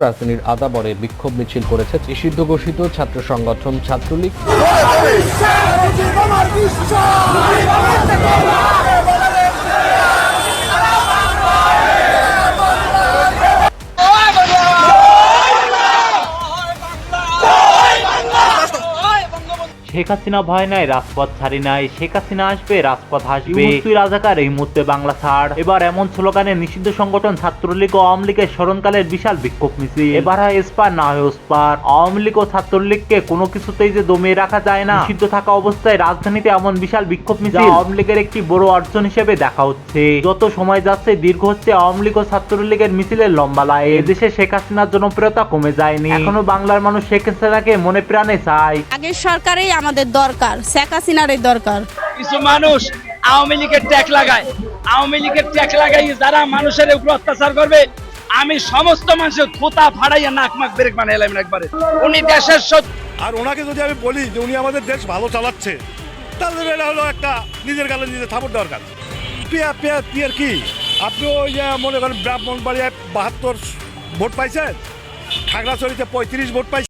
রাজধানীর আদাবরে বিক্ষোভ মিছিল করেছে নিষিদ্ধ ঘোষিত ছাত্র সংগঠন ছাত্রলীগ। শেখ হাসিনা ভয় নাই, রাজপথ ছাড়ি নাই, শেখ হাসিনা আসবে, রাজপথ আসবে, তুই রাজাকার এই মুহূর্তে বাংলা ছাড়। এবার এমন স্লোগানে নিষিদ্ধ সংগঠন ছাত্রলীগ ও আওয়ামী লীগের স্মরণকালের বিশাল বিক্ষোভ মিছিল। এবার হয় এসপার না হয় ওসপার। আওয়ামী লীগ ও ছাত্রলীগকে কোনো কিছুতেই যে দমিয়ে রাখা যায় না। নিষিদ্ধ থাকা অবস্থায় রাজধানীতে এমন বিশাল বিক্ষোভ মিছিল আওয়ামী লীগের একটি বড় অর্জন হিসেবে দেখা হচ্ছে। যত সময় যাচ্ছে দীর্ঘ হচ্ছে আওয়ামী লীগ ও ছাত্রলীগের মিছিলের লম্বা লাইন। এদেশে শেখ হাসিনার জনপ্রিয়তা কমে যায়নি, এখনো বাংলার মানুষ শেখ হাসিনাকে মনে প্রাণে চায়। আগের সরকারেই আমাদের দরকার, শেখ হাসিনারই দরকার। কিছু মানুষ আওয়ামী লীগের ট্যাগ লাগায়, আওয়ামী লীগের ট্যাগ লাগাই যারা মানুষের উপর অত্যাচার করবে, আমি সমস্ত মানুষের থোতা ফাড়াইয়া নাক মাক ব্রেক বানাইলাম একবারে। উনি দেশের আর ওনাকে যদি আমি বলি যে উনি আমাদের দেশ ভালো চালাচ্ছে, তাহলে এটা হলো একটা নিজের গালে নিজে থাপড় দরকার। পিয়ার কি আপনি ওই যে মনে করেন ব্রাহ্মণবাড়িয়ায় 72 ভোট পাইছেন, খাগড়াছড়িতে 35 ভোট পাইছেন।